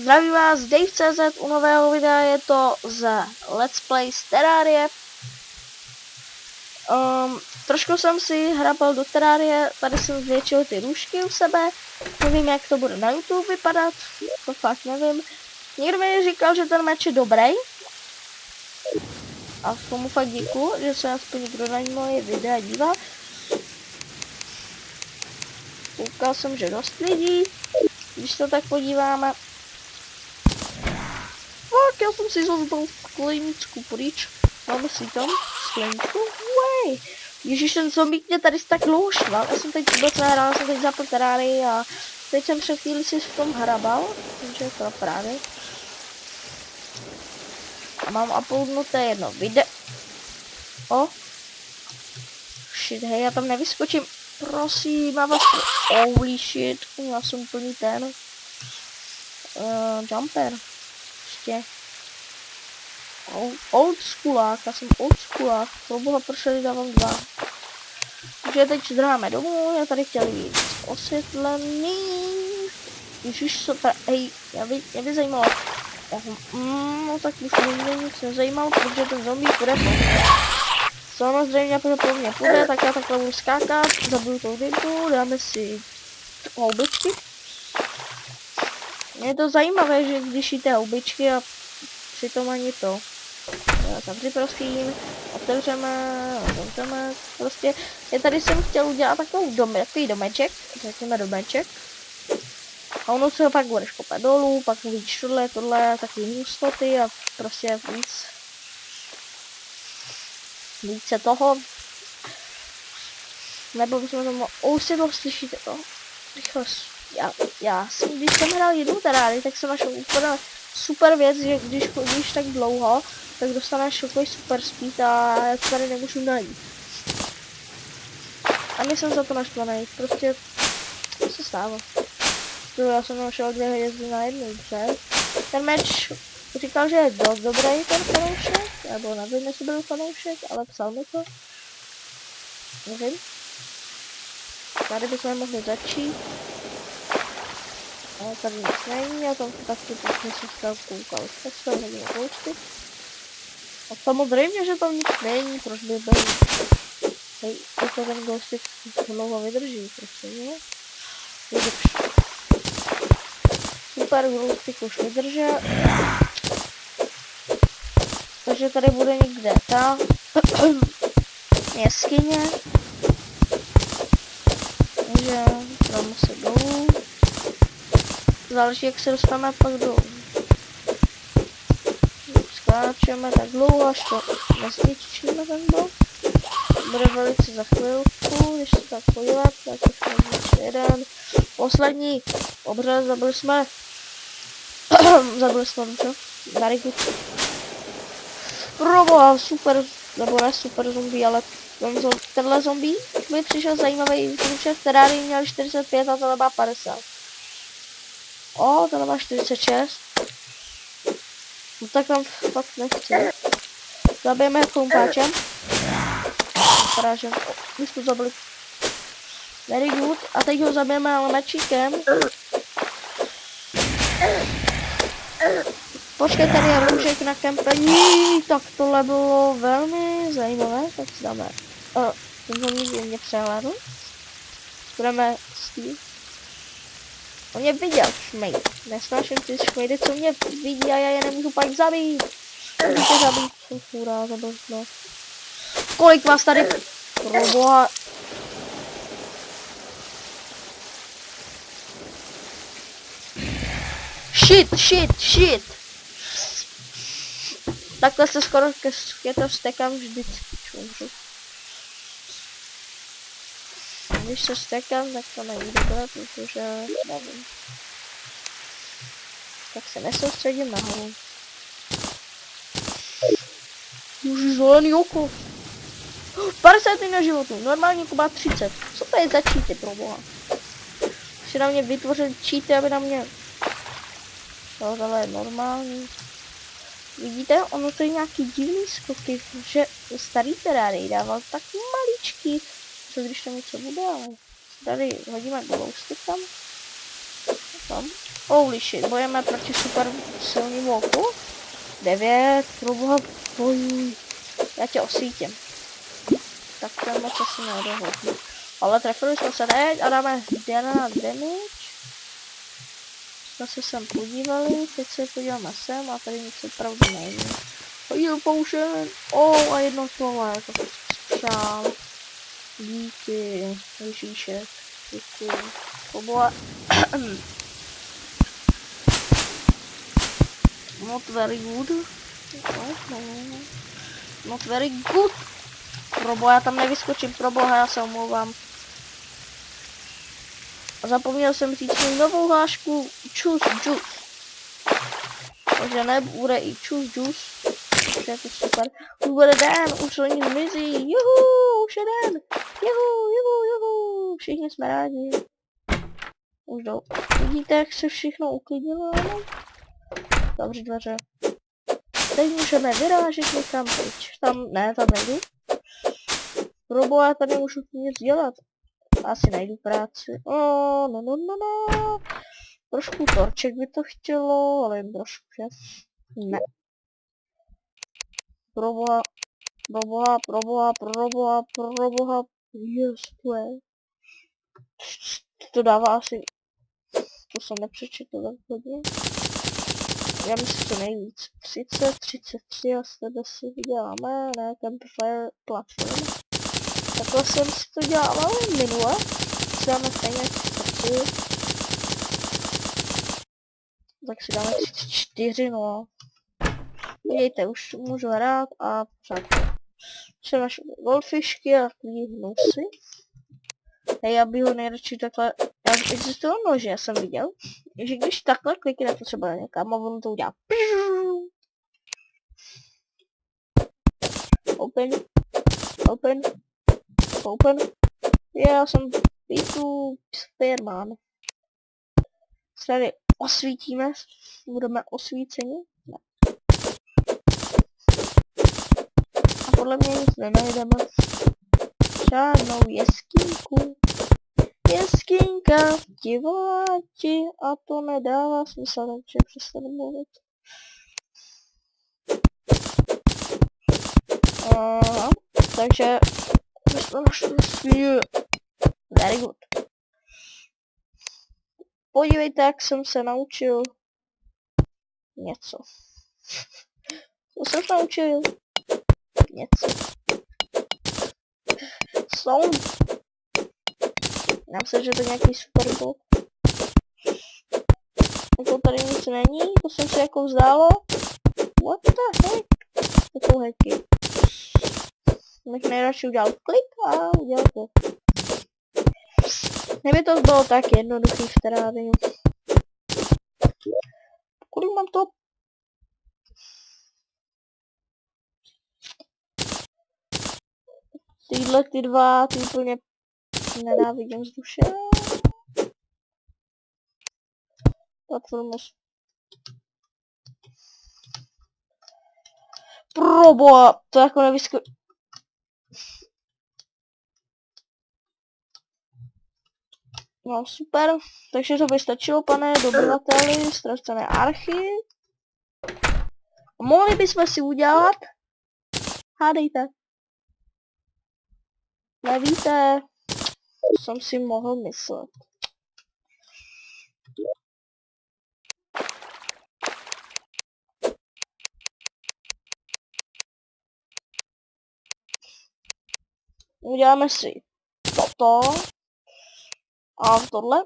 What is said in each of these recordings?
Zdravím vás, Dave.cz, u nového videa, je to z Let's Play z Terrarie. Trošku jsem si hrabal do Terrarie, tady jsem zvětšil ty růžky u sebe. Nevím, jak to bude na YouTube vypadat, to fakt nevím. Někdo mi říkal, že ten meč je dobrý. A tomu fakt děkuju, že se aspoň někdo na moje videa dívá. Koukal jsem, že dost lidí, když se tak podíváme. Tak, já jsem si zazbal skleničku pryč. Máme si tam skleničku. Uej. Ježíš, ten zombík mě tady tak dlouho šval. Já jsem teď vůbec nehrál, jsem teď zapl Terrarii a teď jsem před chvíli si v tom hrabal. Takže to právě. A mám uploadnuté jedno video. O. Shit, hej, já tam nevyskočím. Prosím, a vás. Holy shit, já jsem plný ten. Jumper. Ještě. Old schoolák, já jsem old schoolák. Pro boha, proč dávám 2. Takže teď zdráme domů, já tady chtěl víc osvětlený. Ježiš, co ta, hej, mě by zajímalo. No tak už mě nic nezajímalo, protože ten zombie půjde po mě. Samozřejmě, protože po mně půjde, tak já takhle budu skákat, zabiju tou dynku, dáme si houbičky. Je to zajímavé, že když jíte houbičky a přitom ani to. Zavři prosím, otevřeme, prostě. Já tady jsem chtěl udělat takový domeček, řekněme domeček. A ono se ho pak budeš kopat dolů, pak víc tohle, takový hustoty a prostě více toho. Nebo bychom tomu, už si to slyšíte to. Rychlost. Já jsem, když jsem hrál jednu Terrarii, tak jsem našel úplně super věc, že když chodíš tak dlouho, tak dostaneš takový super speed a já to tady nemůžu najít. A nejsem za to naštvaný, prostě to se stává. Já jsem našel, kde jezdí na jedničce. Ten meč říkal, že je dost dobrý ten fanoušek, nebo nevím, jestli byl fanoušek, ale psal mi to. Nevím. Tady bychom mohli začít. Ale tady nic není, já tam taky jsem se koukal. Tak se tam hodíme koučky. A samozřejmě, že tam nic není, proč by byl. Hej, jako ten ghostik dlouho vydrží, prosím, ne? Vydrž. Super, ghostik už vydržel. Takže tady bude někde ta jeskyně. Takže dáme se dolů. Záleží, jak se dostaneme pak dolů. Skáčeme tak dlouho, až to nezničíme ten blok. Bude velice za chvilku, když se tak podívat, tak už máme ještě jeden. Poslední obřad, zabili jsme dobře. Very good. Proboha, super, nebo ne super zombie, ale tenhle zombie mi přišel zajímavý, protože v Terrarii měl 45 a tohle má 50. O, tohle má 46. No tak tam fakt nechci. Zabijeme chlumpáčem. Vypadá, že už to zabili. Very good. A teď ho zabijeme ale mečíkem. Počkej, tady je růžek na kempení. Tak tohle bylo velmi zajímavé. Tak si dáme. Ten zombie mě přehlédl. Budeme s tím. On mě viděl, šmejd. Nesnáším ty šmejdy, co mě vidí a já je nemůžu pak zabít. Můžete zabít, jsem fůrá, zabil jsme. Kolik vás tady, proboha. Shit. Takhle se skoro ke to stekám vždycky, čumřu. Když se stekám, tak to není dobré, protože nevím. Tak se nesoustředím nahoru. Už zelený oko. 50 na životu, normální má 30. Co to je za cheaty, proboha? Si na mě vytvořil cheaty, aby na mě... Tohle je normální. Vidíte, ono to je nějaký divný skoky, že starý Terrarii dával tak maličký. Co když tam něco bude, ale tady hodíme glowstick tam. Holy shit, bojeme proti super silným volku. 9, proboha, bojuj. Já tě osvítím. Tak to je moc asi neodohodný. Ale trefili jsme se teď a dáme 11 damage. Jsme se sem podívali, teď se podíváme sem a tady nic opravdu není. Heal potion, a jedno tohle, to přál. Díky, Ježíšek, děkuji. Poboha. Not very good. Not very good. Proboha, já tam nevyskočím, proboha, já se omlouvám. A zapomněl jsem říct svou novou hlášku Choose Juice. Takže nebude i Choose Juice. Takže je to super. Už bude den, už oni zmizí. Juhu, už je den. Juhu. Všichni jsme rádi. Už jdou. Vidíte, jak se všechno uklidnilo? Zavři dveře. Teď můžeme vyrážet někam pryč. Tam, ne, tam nejdu. Proboha, já tady nemůžu nic dělat. Asi najdu práci. No. Trošku torček by to chtělo, ale jen trošku, že? Ne. Proboha. Yes, to je. To dává asi. To jsem nepřečetl tak hodně. Já myslím, že nejvíc. 30, 33 a z tebe si vyděláme, ne, Campfire platform. Takhle jsem si to dělala minule. Si dáme stejně 33. Tak si dáme 34, no. Vidíte, už můžu hrát a přátelé. Jsem naše goldfishky a klíhnu si. Hej, já bych ho nejradši takhle... Existuje nože, já jsem viděl, že když takhle kliknete třeba někam a ono to udělá. Open. Já jsem pítu Spiderman. Tady osvítíme, budeme osvíceni. Ne. A podle mě nic nenajdeme. Žádnou jeskynku. Jeskyňka ti volá ti a to nedává smysl, takže přestanu mluvit. Takže my jsme našli svíl. Very good. Podívejte, jak jsem se naučil něco. Co jsem se naučil? Něco. Sound. Já myslím, že to je nějaký super bod. Jako tady nic není, to jsem si jako vzdálo. What the heck? To jsou hacky. Bych nejradši udělal klik a udělal to. Kdyby to bylo tak jednoduchý v teráriu. Kolik mám to? Tyhle ty dva, ty úplně nenávidím z duše. Platformus. Proboha, to jako nevysko... No super, takže to by stačilo, pane dobyvateli, ztracené archy. A mohli bychom si udělat... Hádejte. Nevíte, co jsem si mohl myslet. Uděláme si toto a tohle.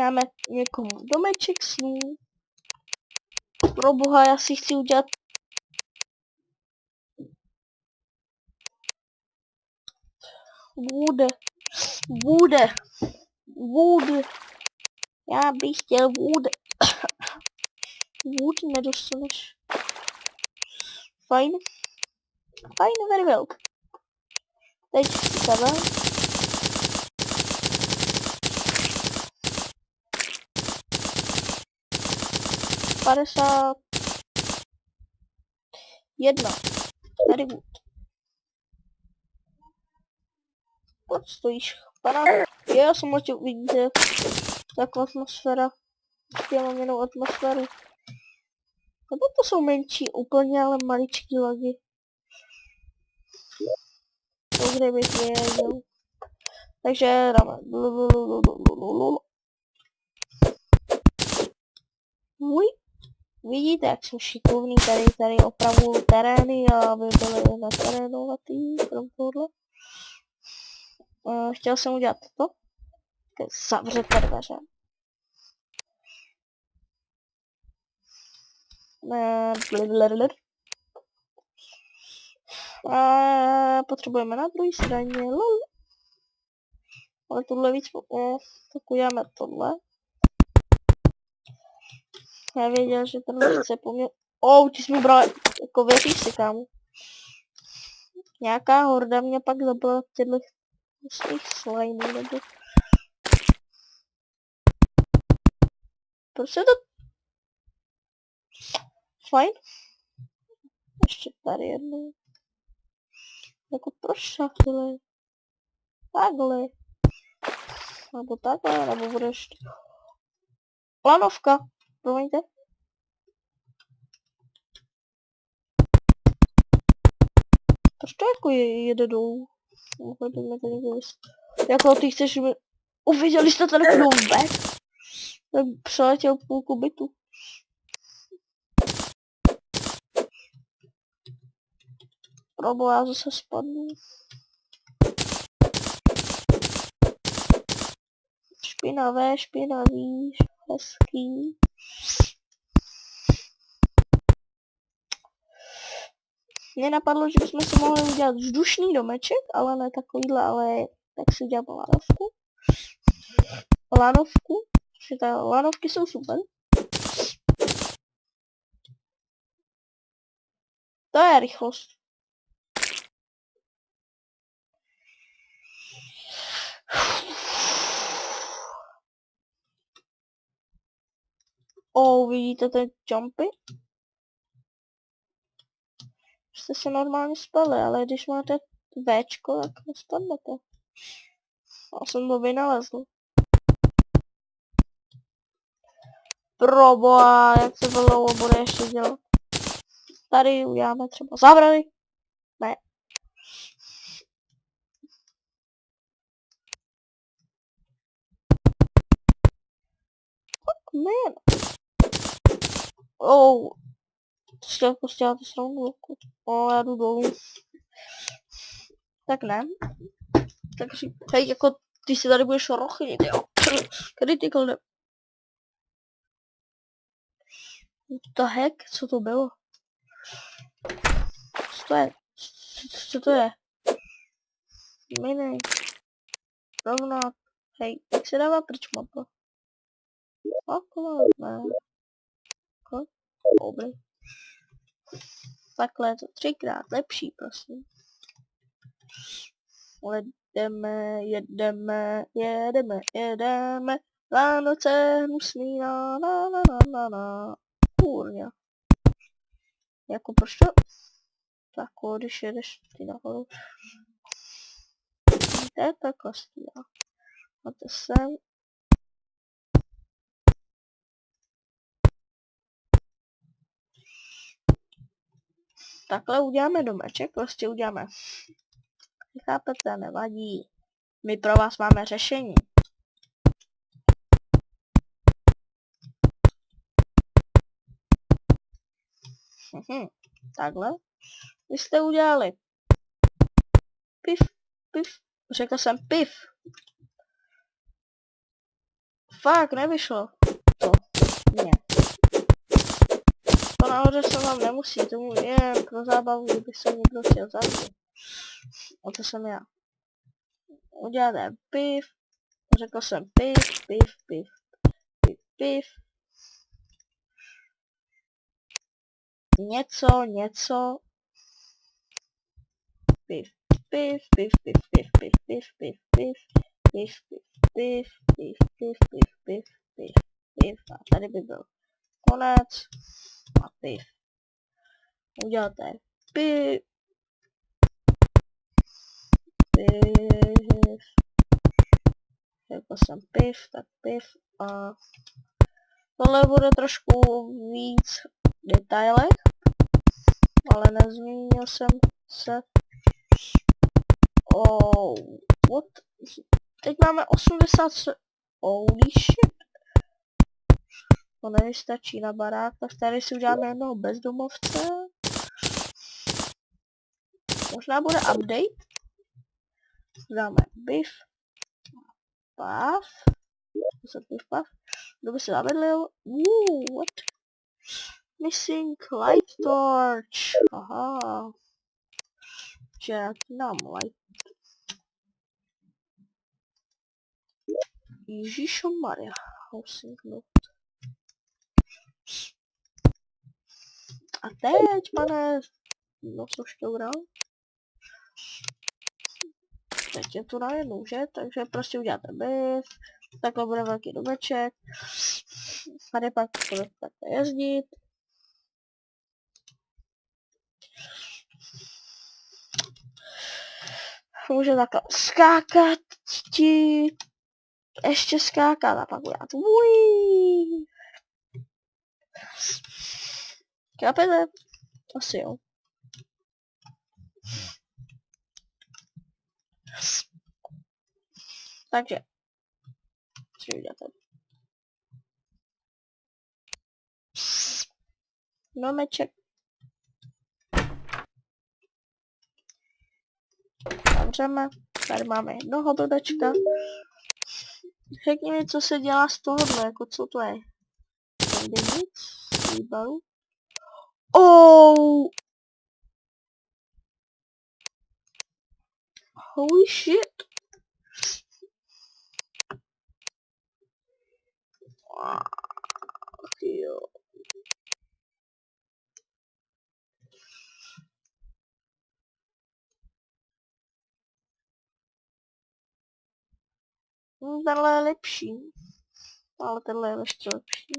Dáme někomu domeček snů. Proboha, já si chci udělat wood. Já bych chtěl wood. Wood nedostaneš. Fajn, very well. Teď si tebe. Jedna. Very good. Proč stojíš? Já jsem letěl, vidíte. Jako atmosféra. Já mám jenom atmosféru. Nebo to jsou menší, úplně ale maličký lagy. To kde bych věděl. Takže dáme. Uj. Vidíte, jak jsem šikovný, tady opravuju terény, aby byly neterénovatý, krom tohle. Chtěl jsem udělat toto. Zavřete dveře. Potřebujeme na druhé straně, lol. Ale tohle víc, tak uděláme tohle. Já věděl, že tenhle chce po mně. Ty jsi mi bral, jako věříš si, kámo. Nějaká horda mě pak zabila těchto svých slimeů, nebo... Proč je to... Fajn. Ještě tady jednou. Jako proč takhle? Takhle. Nebo takhle, nebo bude ještě... Lanovka. Promiňte. Proč to jako jede dolů? Mohli bychom to někdo vysvětlit. Jako ty chceš mi... Uviděli jste ten klubek? Ten přeletěl půlku bytu. Probo, já zase spadnu. Špinavé, špinavý, hezký. Mě napadlo, že bychom si mohli udělat vzdušný domeček, ale ne takovýhle, ale tak si udělám lanovku. Lanovku, že ta lanovky jsou super. To je rychlost. Vidíte ten jumpy? Jste se normálně spali, ale když máte Včko, tak nespadnete. Já jsem to vynalezl. Proboha, jak se to dlouho bude ještě dělat. Tady uděláme třeba zábrany. Ne. Man. To stěláte srandu. Já jdu dolů. Tak ne. Takže, hej, jako, ty si tady budeš rochnit, jo. Critical ne. The heck? Co to bylo? Co to je? Co to je? Mini. Rovná. Hej, jak se dává pryč mapa? Ne. Dobrý. Takhle je to 3krát lepší, prosím. Ale jedeme. Vánoce hnusný, na. Kurňa. Jako proč to? Tak, když jedeš ty nahoru. To je takhle stíla. A to sem. Takhle uděláme domeček, prostě uděláme. Chápete, nevadí. My pro vás máme řešení. Takhle. Vy jste udělali. Pif, pif. Řekl jsem pif. Fakt, nevyšlo. To. Ne. To nahoře se vám nemusí, tomu jen pro zábavu, kdyby se někdo chtěl zabít. A to jsem já. Uděláte pif. Řekl jsem pif, pif, pif. Pif, pif. Něco. Pif, pif, pif, pif, pif, pif, pif, pif, pif, pif, pif, pif, pif, pif, pif, pif, pif. A tady by byl konec. A pif. Uděláte pif. Pif. Řekl jsem piv, tak piv a tohle bude trošku víc detailech, ale nezmínil jsem se o what? Teď máme 80, holy shit. To nevystačí na barák, tak tady si uděláme jednoho bezdomovce. Možná bude update. Dáme biv. Pav. Pav. Kdo by se zabydlil? What? Missing light torch. Aha. Jack nám light. Ježišomaria. Housing note. A teď, pane, no což to udělal? Teď je tu najednou, že? Takže prostě uděláte byt, takhle bude velký domeček, tady pak budete takhle jezdit. Může takhle skákat, ještě skákat a pak udělat uiii. Chápete? Asi jo. Takže. Co uděláte? Domeček. Zavřeme. Tady máme jednoho blbečka. Řekni mi, co se dělá z tohohle, jako co to je. Tady nic. Výbaru. Oh! Holy shit! Jo. Tenhle je lepší. Ale tenhle je ještě lepší.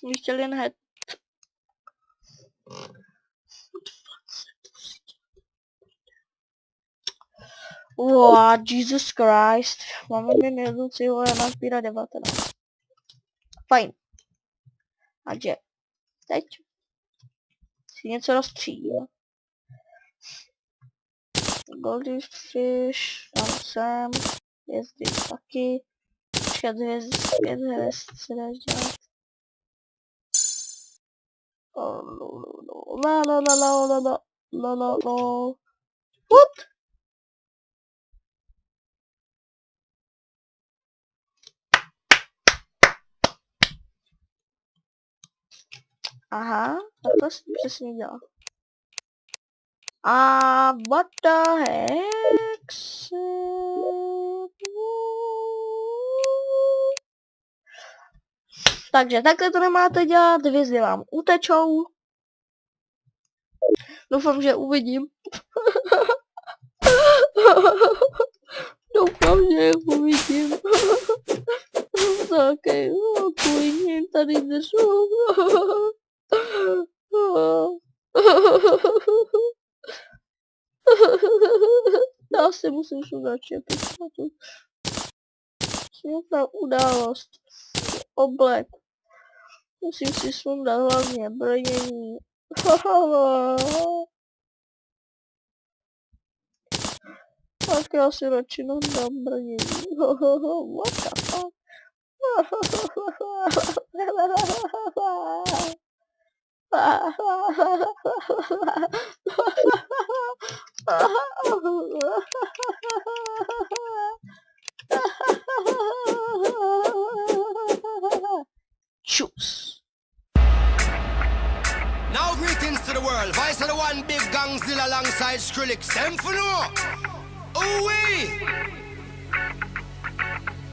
Bych chtěl jen hned. Wow, Jesus Christ. Máme jen jednu cílu a nazbírat 19. Fajn. Takže teď si něco rozstřídíme. Goldfish, tam jsem, hvězdy taky. Počkat, 5 hvězd se dáš dělat. What? Aha, tak to jsem přesně dělal. A what the heck? Takže takhle to nemáte dělat, hvězdy vám utečou. Doufám, že uvidím. Doufám, že je uvidím. Také, klidně tady držu. Já si musím sundat čepit na tu smutná událost. Oblek. Musím si sundat hlavně brnění. Tak já si radši dám brnění. What the fuck? Choose. Now greetings to the world. Vice of the one big gangzilla alongside Skrillex. Them for no. Ooh wee.